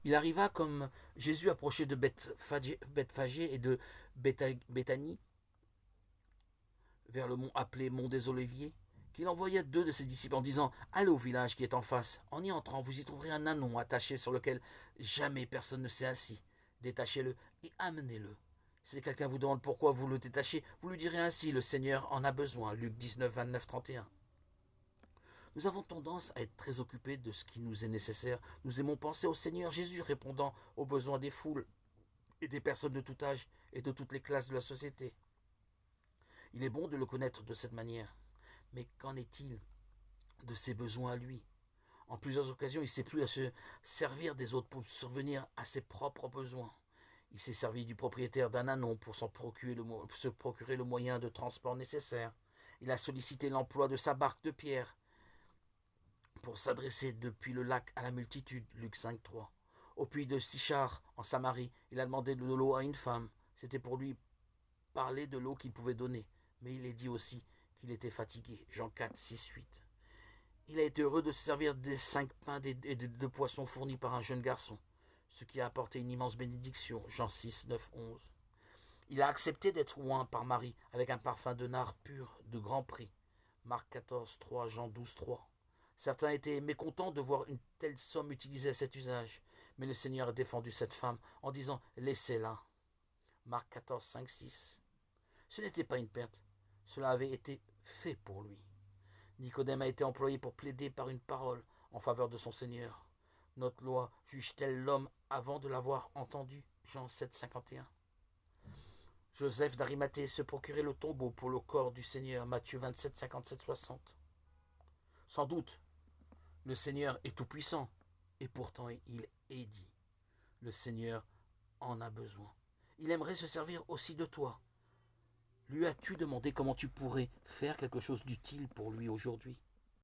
Il arriva comme Jésus approchait de Bethphagée et de Béthanie, vers le mont appelé mont des Oliviers, qu'il envoya deux de ses disciples en disant: Allez au village qui est en face. En y entrant, vous y trouverez un ânon attaché sur lequel jamais personne ne s'est assis. Détachez-le et amenez-le. Si quelqu'un vous demande pourquoi vous le détachez, vous lui direz ainsi: Le Seigneur en a besoin. Luc 19, 29, 31. Nous avons tendance à être très occupés de ce qui nous est nécessaire. Nous aimons penser au Seigneur Jésus répondant aux besoins des foules et des personnes de tout âge et de toutes les classes de la société. Il est bon de le connaître de cette manière. Mais qu'en est-il de ses besoins à lui? En plusieurs occasions, il ne sait plus à se servir des autres pour survenir à ses propres besoins. Il s'est servi du propriétaire d'un ânon pour se procurer le moyen de transport nécessaire. Il a sollicité l'emploi de sa barque de pierre pour s'adresser depuis le lac à la multitude. Luc 5, 3. Au puits de Sichar, en Samarie, il a demandé de l'eau à une femme. C'était pour lui parler de l'eau qu'il pouvait donner. Mais il est dit aussi qu'il était fatigué. Jean 4, 6, 8. Il a été heureux de se servir des 5 pains et des 2 poissons fournis par un jeune garçon, ce qui a apporté une immense bénédiction. Jean 6, 9, 11. Il a accepté d'être oint par Marie avec un parfum de nard pur de grand prix. Marc 14, 3, Jean 12, 3. Certains étaient mécontents de voir une telle somme utilisée à cet usage, mais le Seigneur a défendu cette femme en disant: Laissez-la. Marc 14, 5, 6. Ce n'était pas une perte, cela avait été fait pour lui. Nicodème a été employé pour plaider par une parole en faveur de son Seigneur. Notre loi juge-t-elle l'homme avant de l'avoir entendu? Jean 7, 51. Joseph d'Arimathée se procurait le tombeau pour le corps du Seigneur. Matthieu 27, 57, 60. Sans doute, le Seigneur est tout-puissant, et pourtant il est dit: le Seigneur en a besoin. Il aimerait se servir aussi de toi. Lui as-tu demandé comment tu pourrais faire quelque chose d'utile pour lui aujourd'hui?